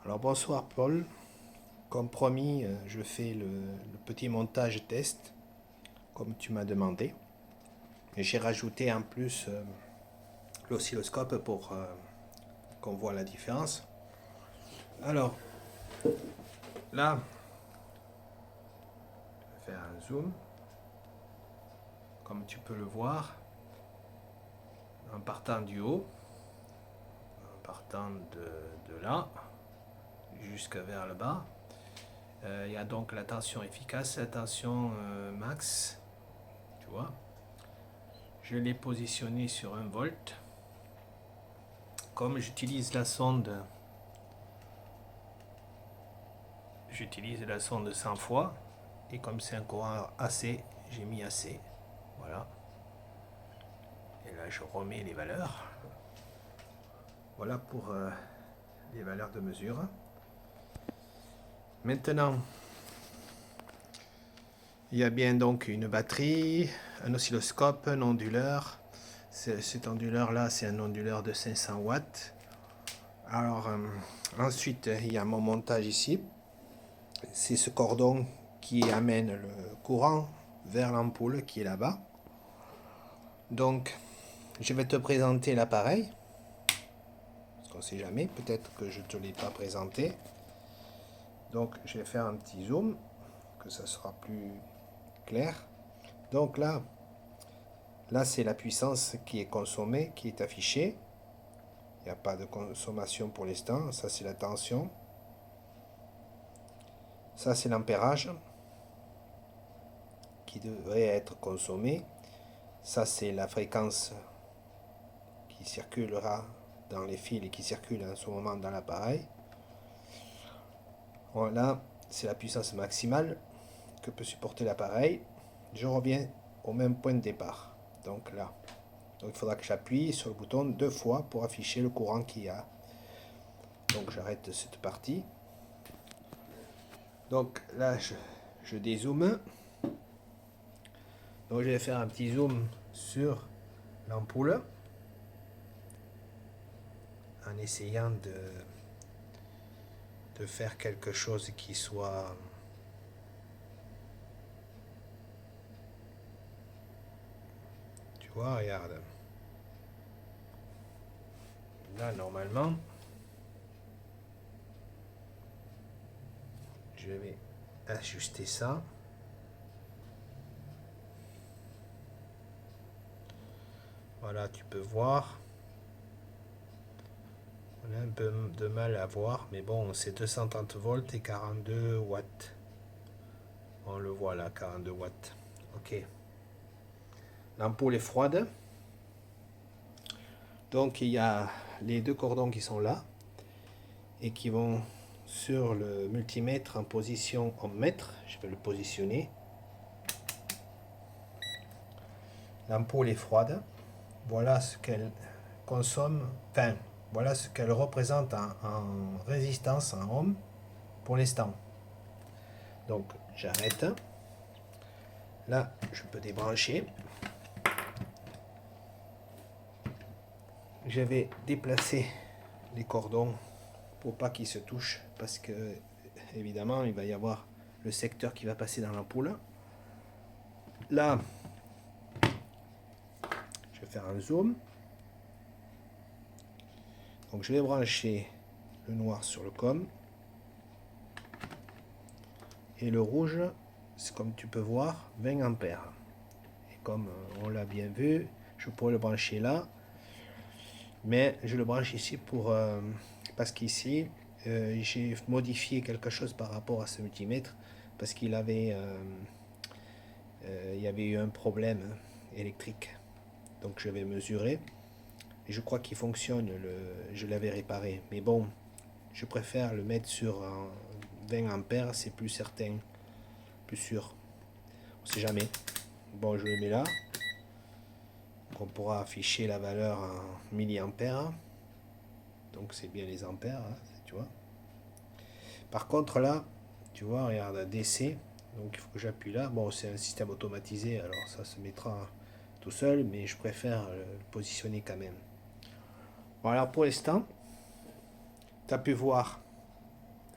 Alors bonsoir Paul, comme promis, je fais le petit montage test comme tu m'as demandé. Et j'ai rajouté en plus l'oscilloscope pour qu'on voit la différence. Alors là, je vais faire un zoom, comme tu peux le voir, en partant du haut, en partant de là jusqu'à vers le bas. Il y a donc la tension efficace, la tension max, tu vois. Je l'ai positionné sur 1 volt. Comme j'utilise la sonde 100 fois, et comme c'est un courant AC, j'ai mis AC. Voilà. Et là, je remets les valeurs. Voilà pour les valeurs de mesure. Maintenant, il y a bien donc une batterie, un oscilloscope, un onduleur. Cet onduleur-là, c'est un onduleur de 500 watts. Alors, ensuite, il y a mon montage ici. C'est ce cordon qui amène le courant vers l'ampoule qui est là-bas. Donc, je vais te présenter l'appareil. Parce qu'on ne sait jamais, peut-être que je ne te l'ai pas présenté. Donc, je vais faire un petit zoom, que ça sera plus clair. Donc là c'est la puissance qui est consommée, qui est affichée. Il n'y a pas de consommation pour l'instant. Ça, c'est la tension. Ça, c'est l'ampérage qui devrait être consommé. Ça, c'est la fréquence qui circulera dans les fils et qui circule en ce moment dans l'appareil. Voilà, c'est la puissance maximale que peut supporter l'appareil. Je reviens au même point de départ. Donc là, donc il faudra que j'appuie sur le bouton 2 fois pour afficher le courant qu'il y a. Donc j'arrête cette partie. Donc là, je dézoome. Donc je vais faire un petit zoom sur l'ampoule en essayant de faire quelque chose qui soit tu vois, regarde. Là, normalement, je vais ajuster ça. Voilà, tu peux voir. On a un peu de mal à voir, mais bon, c'est 230 volts et 42 watts. On le voit là, 42 watts. Ok. L'ampoule est froide. Donc il y a les deux cordons qui sont là et qui vont sur le multimètre en position en mètres. Je vais le positionner. L'ampoule est froide. Voilà ce qu'elle consomme. Enfin, voilà ce qu'elle représente en résistance en ohm pour l'instant. Donc j'arrête. Là, je peux débrancher. Je vais déplacer les cordons pour pas qu'ils se touchent parce que évidemment il va y avoir le secteur qui va passer dans l'ampoule. Là, je vais faire un zoom. Donc je vais brancher le noir sur le COM et le rouge, c'est comme tu peux voir 20 ampères. Et comme on l'a bien vu, je pourrais le brancher là, mais je le branche ici pour parce qu'ici j'ai modifié quelque chose par rapport à ce multimètre parce qu'il avait il y avait eu un problème électrique. Donc je vais mesurer et je crois qu'il fonctionne, je l'avais réparé, mais bon, je préfère le mettre sur 20 ampères, c'est plus certain, plus sûr, on sait jamais. Bon, je le mets là, donc on pourra afficher la valeur en milliampères, donc c'est bien les ampères, hein, tu vois. Par contre là, tu vois, regarde, DC, donc il faut que j'appuie là. Bon, c'est un système automatisé, alors ça se mettra tout seul, mais je préfère le positionner quand même. Voilà, pour l'instant, tu as pu voir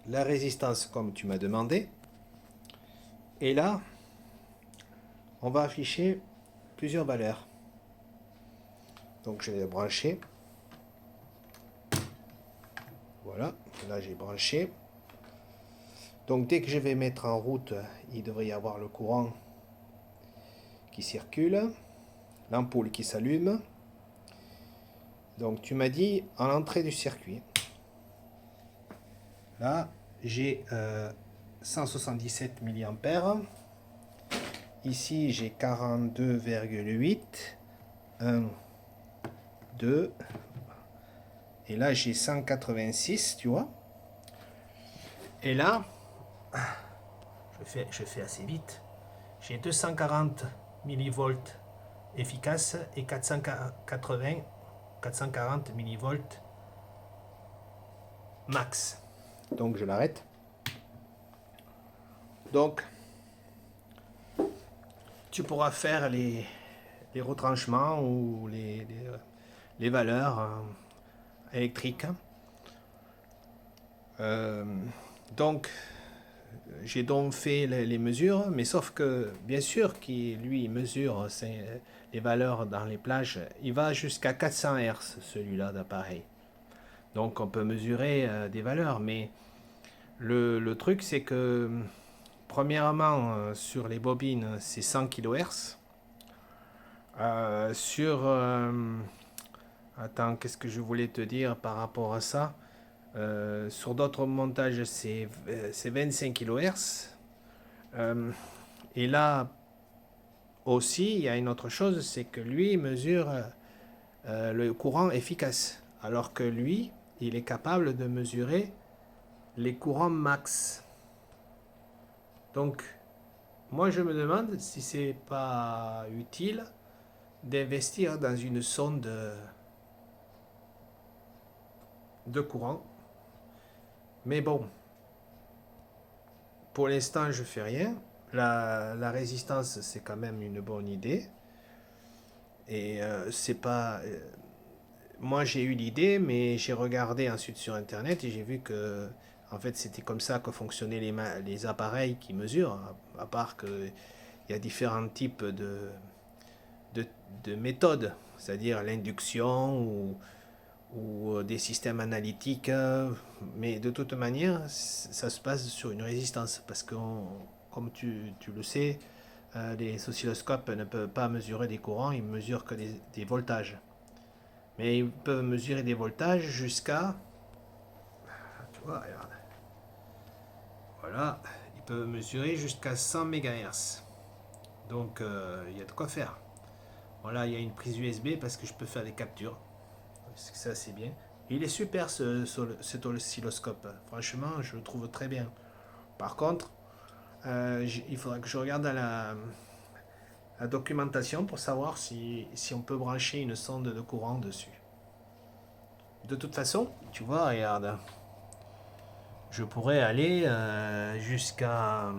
la résistance comme tu m'as demandé. Et là, on va afficher plusieurs valeurs. Donc je vais brancher. Voilà, là j'ai branché. Donc dès que je vais mettre en route, il devrait y avoir le courant qui circule, l'ampoule qui s'allume. Donc tu m'as dit en entrée du circuit. Là j'ai 177 mA. Ici j'ai 42,8. 1, 2. Et là j'ai 186, tu vois. Et là, je fais assez vite. J'ai 240 millivolts efficaces et 440 millivolts max. Donc je l'arrête. Donc tu pourras faire les retranchements ou les valeurs électriques. Donc j'ai donc fait les mesures, mais sauf que bien sûr qu'il lui mesure les valeurs dans les plages, il va jusqu'à 400 Hz celui-là d'appareil. Donc on peut mesurer des valeurs, mais le truc c'est que premièrement sur les bobines c'est 100 kHz. Attends, qu'est-ce que je voulais te dire par rapport à ça? Sur d'autres montages, c'est 25 kHz. Et là aussi, il y a une autre chose, c'est que lui mesure le courant efficace, alors que lui, il est capable de mesurer les courants max. Donc, moi, je me demande si c'est pas utile d'investir dans une sonde de courant. Mais bon, pour l'instant, je fais rien. La résistance, c'est quand même une bonne idée. Et c'est pas. Moi, j'ai eu l'idée, mais j'ai regardé ensuite sur Internet et j'ai vu que, en fait, c'était comme ça que fonctionnaient les appareils qui mesurent. À part qu'il y a différents types de méthodes, c'est-à-dire l'induction ou des systèmes analytiques. Mais de toute manière, ça se passe sur une résistance parce que, comme tu le sais, les oscilloscopes ne peuvent pas mesurer des courants, ils mesurent que des voltages. Mais ils peuvent mesurer des voltages jusqu'à... Tu vois, regarde. Voilà, ils peuvent mesurer jusqu'à 100 MHz. Donc, il y a de quoi faire. Voilà, il y a une prise USB parce que je peux faire des captures. Ça, c'est bien. Il est super cet oscilloscope. Franchement, je le trouve très bien. Par contre, il faudra que je regarde la documentation pour savoir si on peut brancher une sonde de courant dessus. De toute façon, tu vois, regarde, je pourrais aller jusqu'à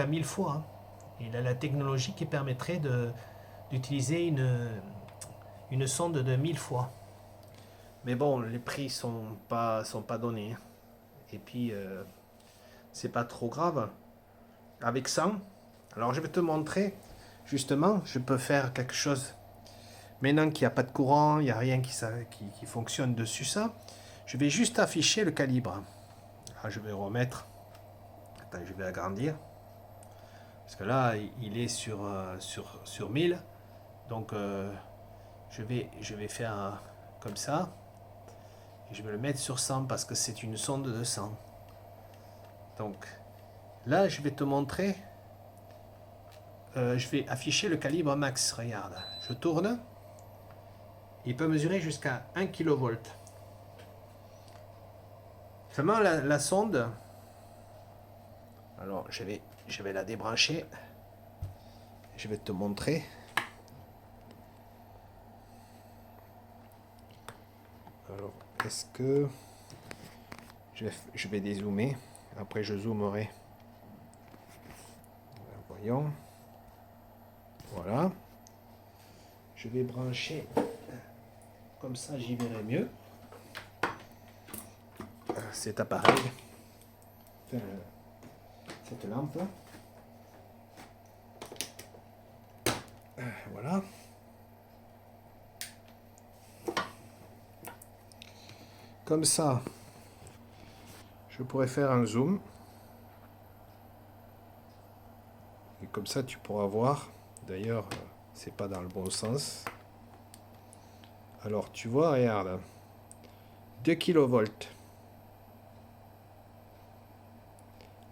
1000 fois. Hein. Il a la technologie qui permettrait d'utiliser une sonde de 1000 fois. Mais bon, les prix sont pas donnés. Hein. Et puis, c'est pas trop grave. Avec ça, alors je vais te montrer, justement, je peux faire quelque chose. Maintenant qu'il n'y a pas de courant, il n'y a rien qui fonctionne dessus ça, je vais juste afficher le calibre. Là, je vais remettre. Attends, je vais agrandir. Parce que là, il est sur 1000. Donc, je vais faire comme ça. Et je vais le mettre sur 100 parce que c'est une sonde de 100. Donc, là, je vais te montrer. Je vais afficher le calibre max. Regarde, je tourne. Il peut mesurer jusqu'à 1 kV. Seulement la sonde, alors je vais la débrancher. Je vais te montrer. Alors, est-ce que je vais dézoomer. Après, je zoomerai. Voyons. Voilà. Je vais brancher. Comme ça, j'y verrai mieux. cet appareil, enfin, cette lampe. Voilà. Comme ça, je pourrais faire un zoom. Et comme ça, tu pourras voir. D'ailleurs, c'est pas dans le bon sens. Alors, tu vois, regarde. 2 kV.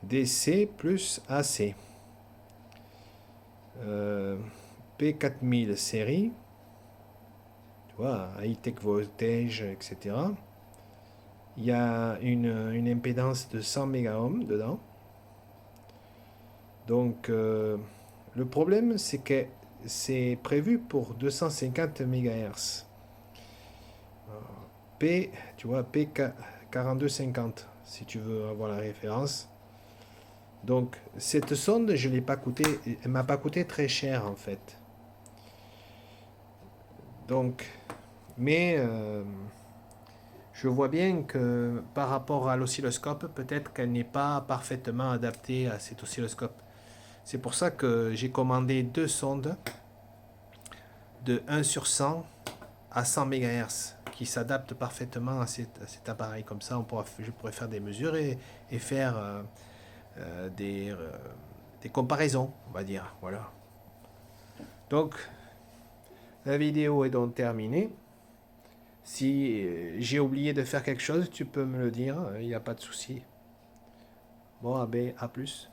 DC plus AC. P4000 série. Tu vois, high-tech voltage, etc. Il y a une impédance de 100 mégaohms dedans. Donc, le problème, c'est que c'est prévu pour 250 MHz. P, tu vois, P4250, si tu veux avoir la référence. Donc, cette sonde, je l'ai pas coûté, elle m'a pas coûté très cher en fait. Donc, mais je vois bien que par rapport à l'oscilloscope, peut-être qu'elle n'est pas parfaitement adaptée à cet oscilloscope. C'est pour ça que j'ai commandé deux sondes de 1 sur 100 à 100 MHz qui s'adaptent parfaitement à cet appareil. Comme ça, je pourrais faire des mesures et faire des comparaisons, on va dire. Voilà. Donc, la vidéo est donc terminée. Si j'ai oublié de faire quelque chose, tu peux me le dire, il n'y a pas de souci. Bon, à plus.